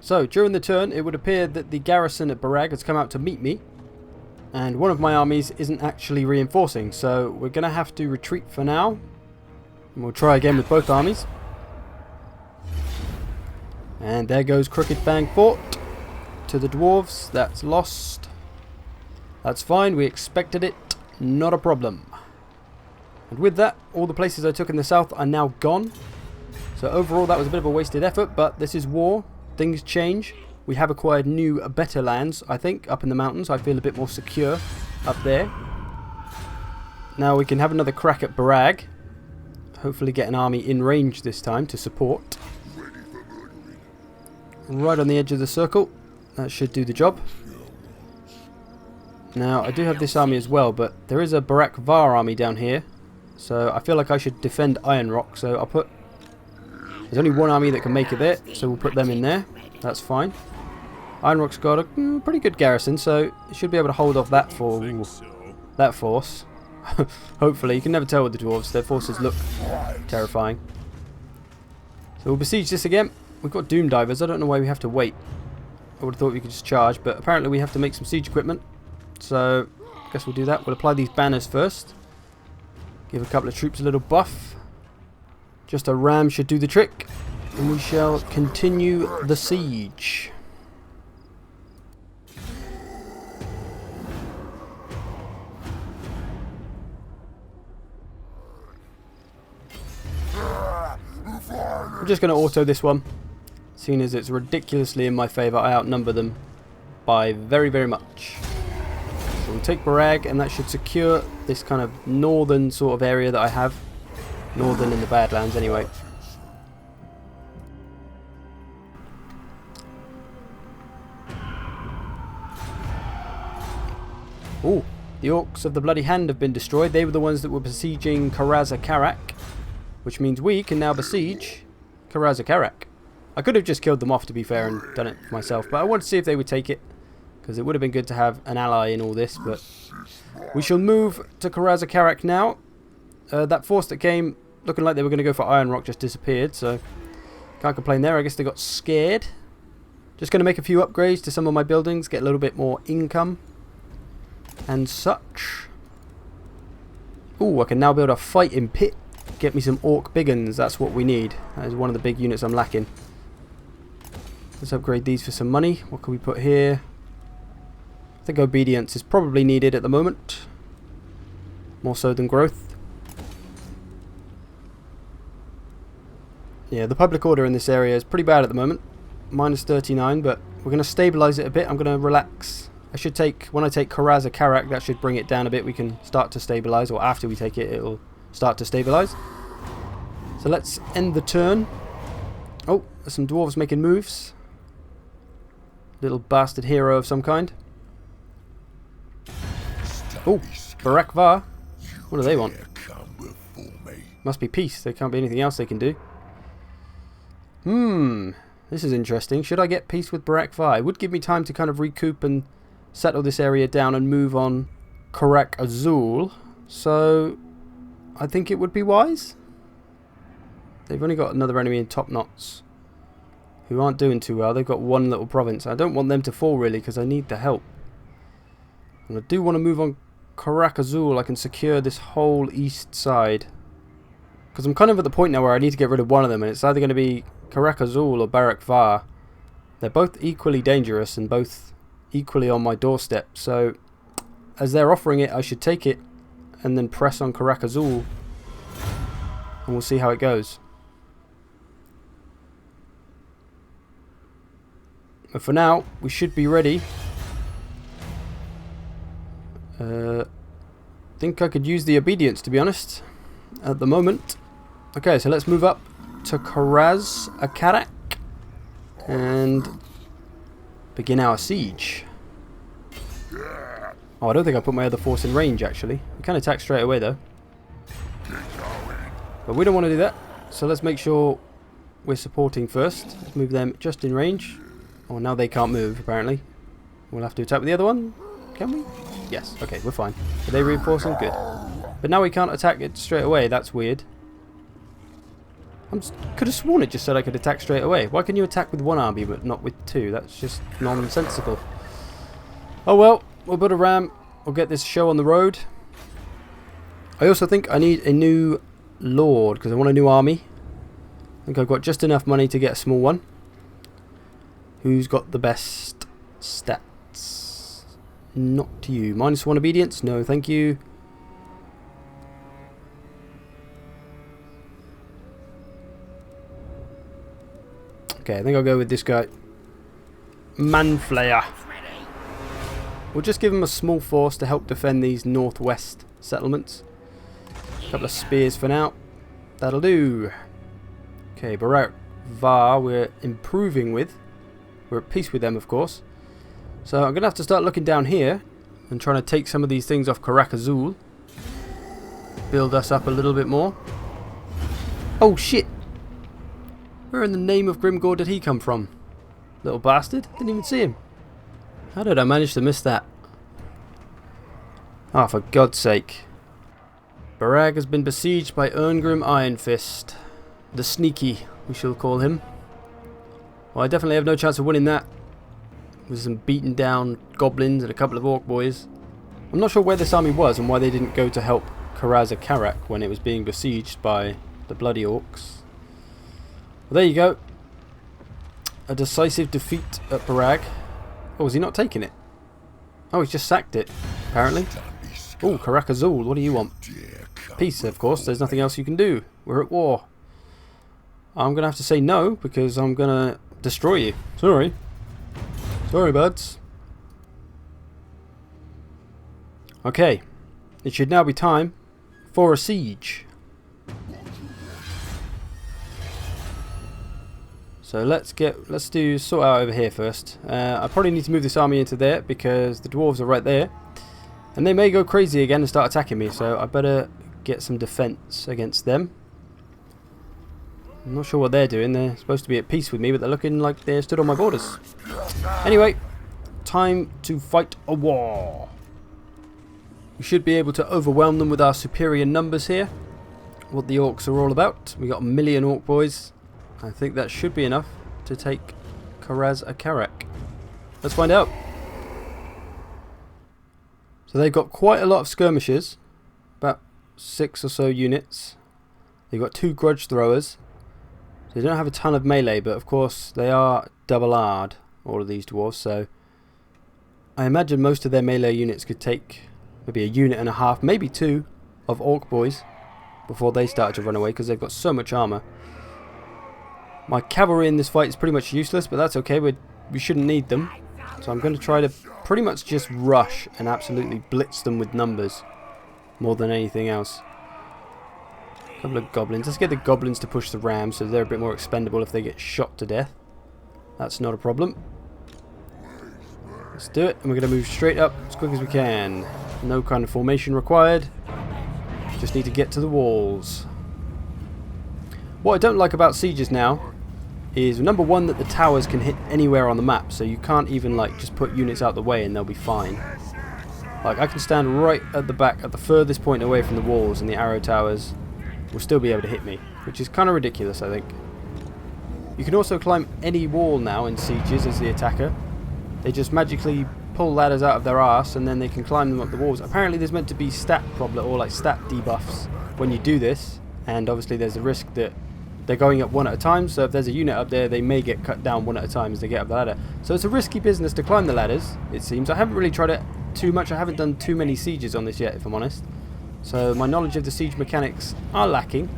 So, during the turn, it would appear that the garrison at Barag has come out to meet me. And one of my armies isn't actually reinforcing, so we're going to have to retreat for now. And we'll try again with both armies. And there goes Crooked Fang Fort to the Dwarves. That's lost. That's fine, we expected it. Not a problem. And with that, all the places I took in the south are now gone. So overall that was a bit of a wasted effort, but this is war. Things change. We have acquired new, better lands, I think, up in the mountains. I feel a bit more secure up there. Now we can have another crack at Barag. Hopefully get an army in range this time to support. Right on the edge of the circle. That should do the job. Now, I do have this army as well, but there is a Barak Var army down here. So I feel like I should defend Iron Rock, so I'll put... There's only one army that can make it there, so we'll put them in there. That's fine. Iron Rock's got a pretty good garrison, so it should be able to hold off that that force. Hopefully. You can never tell with the Dwarves. Their forces look terrifying. So we'll besiege this again. We've got Doom Divers. I don't know why we have to wait. I would have thought we could just charge, but apparently we have to make some siege equipment. So I guess we'll do that. We'll apply these banners first. Give a couple of troops a little buff. Just a ram should do the trick. And we shall continue the siege. I'm just going to auto this one. Seeing as it's ridiculously in my favour, I outnumber them by very, very much. So we'll take Barag, and that should secure this kind of northern sort of area that I have. Northern in the Badlands, anyway. Ooh, the Orcs of the Bloody Hand have been destroyed. They were the ones that were besieging Karaza Karak, which means we can now besiege Karaza Karak. I could have just killed them off, to be fair, and done it myself, but I wanted to see if they would take it, because it would have been good to have an ally in all this. But we shall move to Karaza Karak now. That force that came looking like they were going to go for Iron Rock just disappeared, so can't complain there. I guess they got scared. Just going to make a few upgrades to some of my buildings, get a little bit more income and such. Ooh, I can now build a fighting pit. Get me some Orc Biggins, that's what we need. That is one of the big units I'm lacking. Let's upgrade these for some money. What can we put here? I think obedience is probably needed at the moment. More so than growth. Yeah, the public order in this area is pretty bad at the moment. Minus 39, but we're going to stabilise it a bit. I'm going to relax. When I take Karaza Karak, that should bring it down a bit. We can start to stabilise, or after we take it, it'll start to stabilise. So let's end the turn. Oh, there's some dwarves making moves. Little bastard hero of some kind. Oh, Barak Var. What do they want? Must be peace. There can't be anything else they can do. This is interesting. Should I get peace with Barak Var? It would give me time to kind of recoup and settle this area down and move on Karak Azul. So I think it would be wise. They've only got another enemy in Top Knots who aren't doing too well. They've got one little province. I don't want them to fall really, because I need the help. And I do want to move on Karak Azul. I can secure this whole east side, because I'm kind of at the point now where I need to get rid of one of them, and it's either going to be Karak Azul or Barak Var. They're both equally dangerous and both equally on my doorstep, so as they're offering it, I should take it and then press on Karak Azul, and we'll see how it goes. But for now, we should be ready. Think I could use the obedience, to be honest, at the moment. Okay, so let's move up to Karaza Karak and begin our siege. Oh, I don't think I put my other force in range, actually. We can attack straight away, though. But we don't want to do that, so let's make sure we're supporting first. Let's move them just in range. Oh, now they can't move, apparently. We'll have to attack with the other one. Can we? Yes, okay, we're fine. Are they reinforcing? Good. But now we can't attack it straight away. That's weird. Could have sworn it just said I could attack straight away. Why can you attack with one army but not with two? That's just nonsensical. Oh well, we'll build a ram. We'll get this show on the road. I also think I need a new lord because I want a new army. I think I've got just enough money to get a small one. Who's got the best stats? Not you. -1 obedience? No, thank you. Okay, I think I'll go with this guy. Manflayer. We'll just give him a small force to help defend these northwest settlements. A couple of spears for now. That'll do. Okay, Barak Var we're improving with. We're at peace with them, of course. So I'm going to have to start looking down here and trying to take some of these things off Karak Azul. Build us up a little bit more. Oh shit! Where in the name of Grimgor did he come from? Little bastard. Didn't even see him. How did I manage to miss that? Ah, for God's sake. Barag has been besieged by Erngrim Ironfist. The Sneaky, we shall call him. Well, I definitely have no chance of winning that. With some beaten down goblins and a couple of orc boys. I'm not sure where this army was and why they didn't go to help Karaza Karak when it was being besieged by the bloody orcs. Well, there you go. A decisive defeat at Barag. Oh, is he not taking it? Oh, he's just sacked it, apparently. Oh, Karak Azul, what do you want? Peace, of course. There's nothing else you can do. We're at war. I'm going to have to say no, because I'm going to destroy you. Sorry. Sorry, buds. Okay. It should now be time for a siege. So let's sort out over here first. I probably need to move this army into there because the dwarves are right there. And they may go crazy again and start attacking me, so I better get some defense against them. I'm not sure what they're doing. They're supposed to be at peace with me, but they're looking like they're stood on my borders. Anyway, time to fight a war. We should be able to overwhelm them with our superior numbers here. What the orcs are all about. We got 1 million orc boys. I think that should be enough to take Karaz Akarak. Let's find out. So they've got quite a lot of skirmishers. About 6 or so units. They've got 2 grudge throwers. So they don't have a ton of melee, but of course they are double-R'd, all of these dwarves. So I imagine most of their melee units could take maybe a unit and a half, maybe 2 of orc boys before they start to run away because they've got so much armor. My cavalry in this fight is pretty much useless, but that's okay. We shouldn't need them. So I'm going to try to pretty much just rush and absolutely blitz them with numbers more than anything else. A couple of goblins. Let's get the goblins to push the rams so they're a bit more expendable if they get shot to death. That's not a problem. Let's do it, and we're going to move straight up as quick as we can. No kind of formation required. Just need to get to the walls. What I don't like about sieges now is, number one, that the towers can hit anywhere on the map, so you can't even like just put units out the way and they'll be fine. Like I can stand right at the back at the furthest point away from the walls and the arrow towers will still be able to hit me, which is kind of ridiculous, I think. You can also climb any wall now in sieges as the attacker. They just magically pull ladders out of their arse and then they can climb them up the walls. Apparently there's meant to be stat problem or like stat debuffs when you do this, and obviously there's a risk that they're going up one at a time, so if there's a unit up there they may get cut down one at a time as they get up the ladder. So it's a risky business to climb the ladders, it seems. I haven't really tried it too much. I haven't done too many sieges on this yet, if I'm honest. So my knowledge of the siege mechanics are lacking.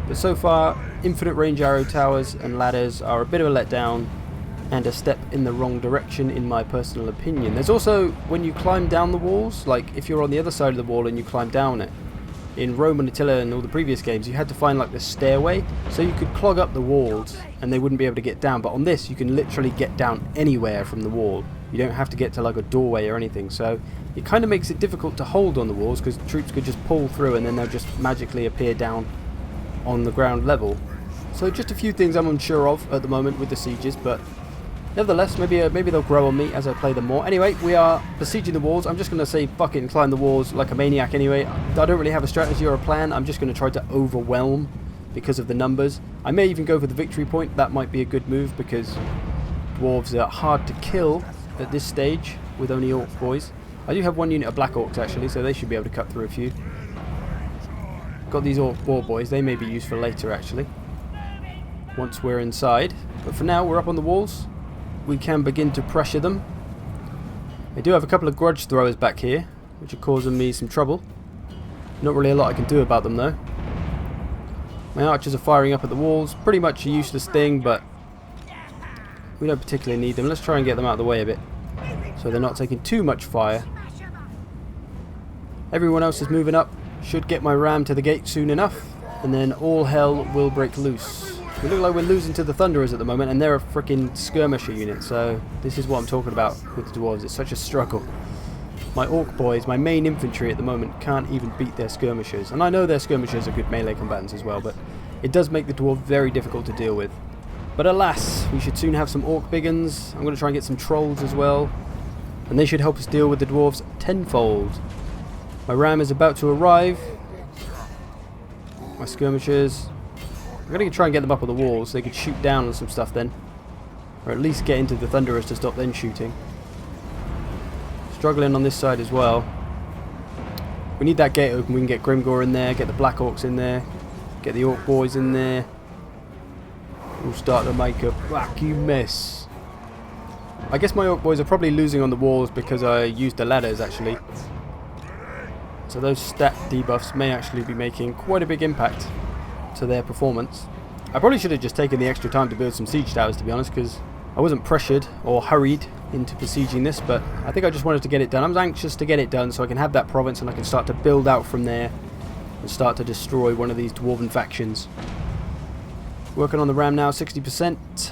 But so far, infinite range arrow towers and ladders are a bit of a letdown and a step in the wrong direction in my personal opinion. There's also, when you climb down the walls, like if you're on the other side of the wall and you climb down it, in Rome and Attila and all the previous games, you had to find like the stairway, so you could clog up the walls and they wouldn't be able to get down. But on this, you can literally get down anywhere from the wall. You don't have to get to like a doorway or anything. So it kind of makes it difficult to hold on the walls because troops could just pull through and then they'll just magically appear down on the ground level. So just a few things I'm unsure of at the moment with the sieges, but nevertheless, maybe they'll grow on me as I play them more. Anyway, we are besieging the walls. I'm just going to say fuck it and climb the walls like a maniac anyway. I don't really have a strategy or a plan. I'm just going to try to overwhelm because of the numbers. I may even go for the victory point. That might be a good move because dwarves are hard to kill at this stage with only orc boys. I do have one unit of black orcs actually, so they should be able to cut through a few. Got these orc war boys. They may be useful later actually, once we're inside. But for now, we're up on the walls. We can begin to pressure them. I do have a couple of grudge throwers back here, which are causing me some trouble. Not really a lot I can do about them though. My archers are firing up at the walls. Pretty much a useless thing, but we don't particularly need them. Let's try and get them out of the way a bit, so they're not taking too much fire. Everyone else is moving up. Should get my ram to the gate soon enough, and then all hell will break loose. We look like we're losing to the Thunderers at the moment, and they're a freaking skirmisher unit, so this is what I'm talking about with the Dwarves. It's such a struggle. My orc boys, my main infantry at the moment, can't even beat their skirmishers. And I know their skirmishers are good melee combatants as well, but it does make the Dwarf very difficult to deal with. But alas, we should soon have some orc biggins. I'm going to try and get some trolls as well, and they should help us deal with the Dwarves tenfold. My ram is about to arrive. My skirmishers, I'm going to try and get them up on the walls so they could shoot down on some stuff then, or at least get into the Thunderers to stop them shooting. Struggling on this side as well. We need that gate open. We can get Grimgor in there, get the Black Orcs in there, get the Orc boys in there. We'll start to make a wacky mess. I guess my Orc boys are probably losing on the walls because I used the ladders actually. So those stat debuffs may actually be making quite a big impact to their performance. I probably should have just taken the extra time to build some siege towers, to be honest, because I wasn't pressured or hurried into besieging this, but I think I just wanted to get it done. I was anxious to get it done so I can have that province and I can start to build out from there and start to destroy one of these dwarven factions. Working on the ram now, 60%.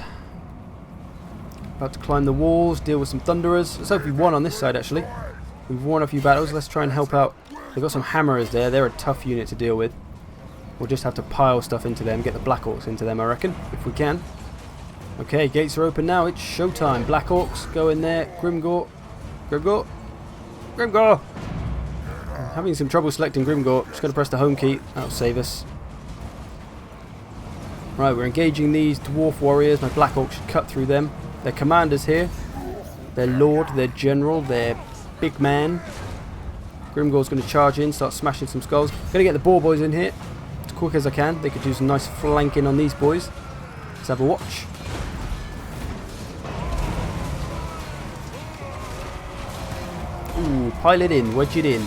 About to climb the walls, deal with some Thunderers. Let's hope we won on this side actually. We've won a few battles. Let's try and help out. They've got some hammerers there. They're a tough unit to deal with. We'll just have to pile stuff into them, get the Black Orcs into them I reckon, if we can. Okay, gates are open now. It's showtime. Black Orcs, go in there. Grimgor. Grimgor. Grimgor! I'm having some trouble selecting Grimgor. Just going to press the home key. That'll save us. Right, we're engaging these dwarf warriors. My Black Orcs should cut through them. Their commanders here. Their lord, their general, their big man. Grimgor's going to charge in, start smashing some skulls. Going to get the boar boys in here as quick as I can. They could do some nice flanking on these boys. Let's have a watch. Ooh, pile it in, wedge it in.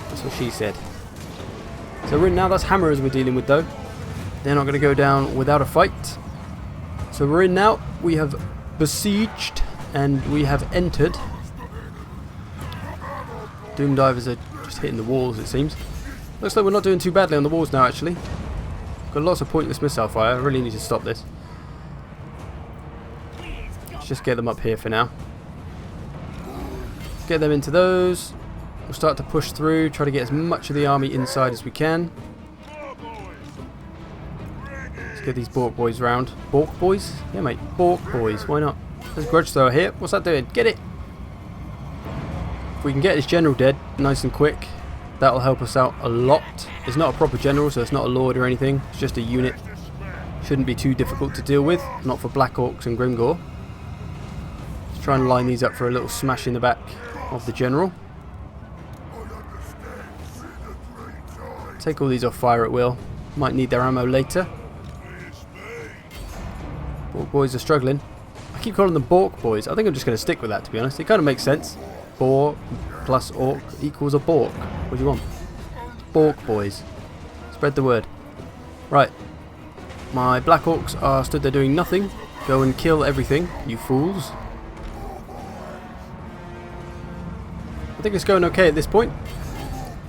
That's what she said. So we're in now. That's hammerers we're dealing with though. They're not going to go down without a fight. So we're in now. We have besieged and we have entered. Doom divers are just hitting the walls, it seems. Looks like we're not doing too badly on the walls now actually. Got lots of pointless missile fire. I really need to stop this. Let's just get them up here for now. Get them into those. We'll start to push through, try to get as much of the army inside as we can. Let's get these Bork boys round. Bork boys? Yeah mate, Bork boys, why not? There's Grudge Thrower here. What's that doing? Get it! If we can get this general dead nice and quick, that'll help us out a lot. It's not a proper general, so it's not a lord or anything. It's just a unit. Shouldn't be too difficult to deal with. Not for Black Orcs and Grimgor. Let's try and line these up for a little smash in the back of the general. Take all these off fire at will. Might need their ammo later. Bork boys are struggling. I keep calling them Bork boys. I think I'm just going to stick with that, to be honest. It kind of makes sense. Boar plus orc equals a Bork. What do you want? Bork boys. Spread the word. Right. My Black Orcs are stood there doing nothing. Go and kill everything, you fools. I think it's going okay at this point.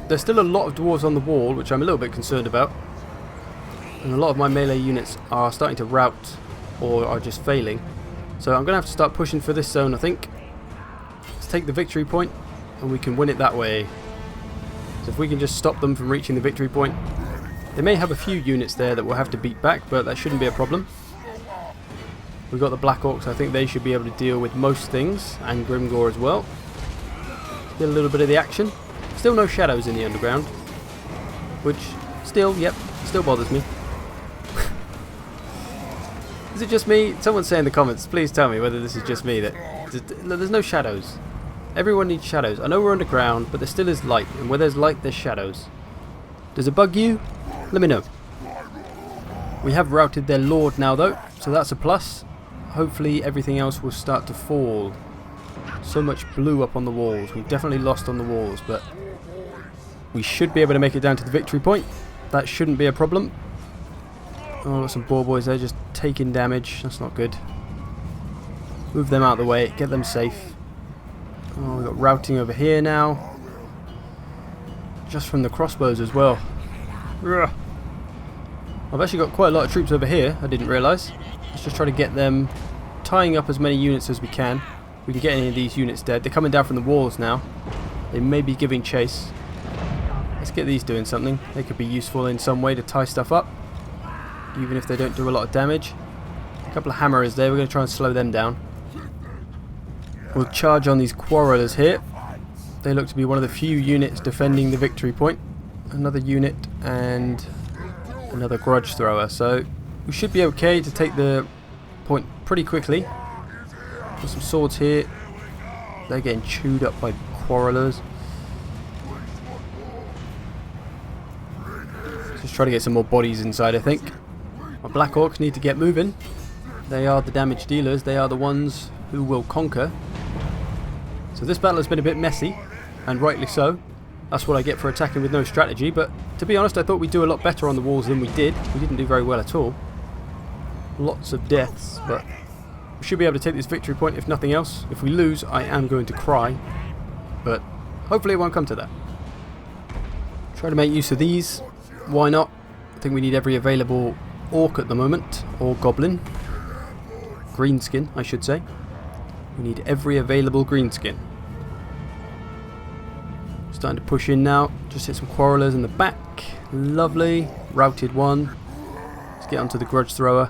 There's still a lot of dwarves on the wall, which I'm a little bit concerned about. And a lot of my melee units are starting to rout or are just failing. So I'm going to have to start pushing for this zone, I think. Let's take the victory point and we can win it that way. So if we can just stop them from reaching the victory point. They may have a few units there that we'll have to beat back, but that shouldn't be a problem. We've got the Black Orcs. I think they should be able to deal with most things, and Grimgor as well. Get a little bit of the action. Still no shadows in the underground, which still, yep, still bothers me. Is it just me? Someone say in the comments, please tell me whether this is just me. There's no shadows. Everyone needs shadows. I know we're underground, but there still is light. And where there's light, there's shadows. Does it bug you? Let me know. We have routed their lord now, though, so that's a plus. Hopefully everything else will start to fall. So much blue up on the walls. We've definitely lost on the walls, but we should be able to make it down to the victory point. That shouldn't be a problem. Oh, got some boar boys there just taking damage. That's not good. Move them out of the way. Get them safe. Oh, we've got routing over here now. Just from the crossbows as well. Ugh. I've actually got quite a lot of troops over here. I didn't realise. Let's just try to get them tying up as many units as we can. We can get any of these units dead. They're coming down from the walls now. They may be giving chase. Let's get these doing something. They could be useful in some way to tie stuff up, even if they don't do a lot of damage. A couple of hammerers there. We're going to try and slow them down. We'll charge on these quarrelers here. They look to be one of the few units defending the victory point. Another unit and another grudge thrower. So we should be okay to take the point pretty quickly. Got some swords here. They're getting chewed up by quarrelers. Just try to get some more bodies inside, I think. My Black Orcs need to get moving. They are the damage dealers. They are the ones who will conquer. So this battle has been a bit messy, and rightly so. That's what I get for attacking with no strategy, but to be honest, I thought we'd do a lot better on the walls than we did. We didn't do very well at all. Lots of deaths, but we should be able to take this victory point if nothing else. If we lose, I am going to cry, but hopefully it won't come to that. Try to make use of these. Why not? I think we need every available orc at the moment, or goblin. Greenskin, I should say. We need every available greenskin. Starting to push in now. Just hit some quarrelers in the back. Lovely. Routed one. Let's get onto the grudge thrower.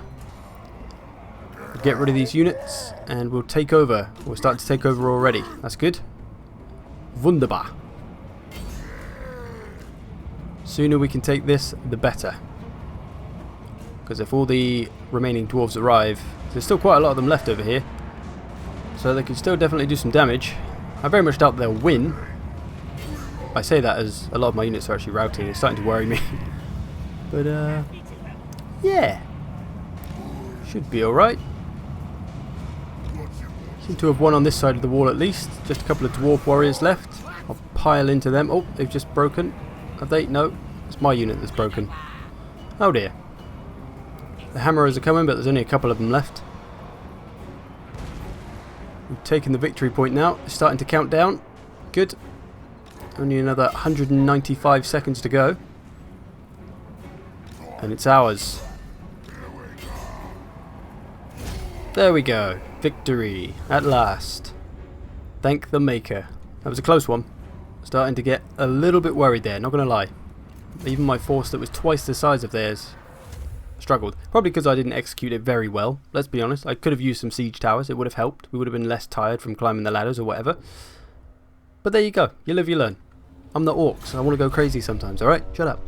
We'll get rid of these units and we'll take over. We're starting to take over already. That's good. Wunderbar. Sooner we can take this, the better. Because if all the remaining dwarves arrive, there's still quite a lot of them left over here. So they can still definitely do some damage. I very much doubt they'll win. I say that as a lot of my units are actually routing. It's starting to worry me. But, yeah. Should be alright. Seem to have won on this side of the wall at least. Just a couple of dwarf warriors left. I'll pile into them. Oh, they've just broken. Have they? No. It's my unit that's broken. Oh dear. The hammerers are coming, but there's only a couple of them left. We've taken the victory point now. It's starting to count down. Good. Only another 195 seconds to go. And it's ours. There we go. Victory. At last. Thank the maker. That was a close one. Starting to get a little bit worried there, not going to lie. Even my force that was twice the size of theirs struggled. Probably because I didn't execute it very well. Let's be honest. I could have used some siege towers. It would have helped. We would have been less tired from climbing the ladders or whatever. But there you go. You live, you learn. I'm the orcs. I want to go crazy sometimes. Alright? Shut up.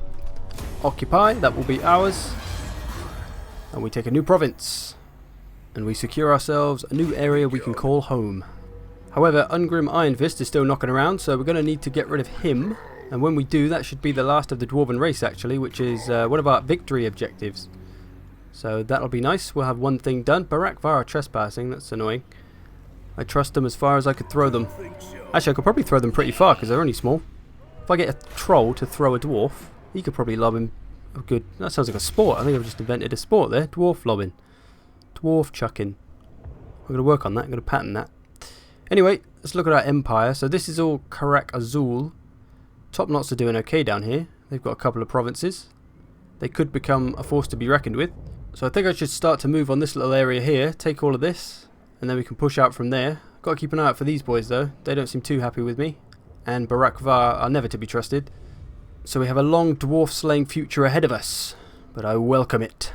Occupy. That will be ours. And we take a new province. And we secure ourselves a new area we can call home. However, Ungrim Iron Fist is still knocking around, so we're going to need to get rid of him. And when we do, that should be the last of the Dwarven race, actually, which is one of our victory objectives. So that'll be nice. We'll have one thing done. Barak Vara trespassing. That's annoying. I trust them as far as I could throw them. Actually, I could probably throw them pretty far because they're only small. If I get a troll to throw a dwarf, he could probably lob him a good... That sounds like a sport. I think I've just invented a sport there. Dwarf lobbing. Dwarf chucking. I'm going to work on that. I'm going to pattern that. Anyway, let's look at our empire. So this is all Karak Azul. Top Knots are doing okay down here. They've got a couple of provinces. They could become a force to be reckoned with. So I think I should start to move on this little area here. Take all of this. And then we can push out from there. Got to keep an eye out for these boys though. They don't seem too happy with me. And Barak Var are never to be trusted. So we have a long dwarf slaying future ahead of us. But I welcome it.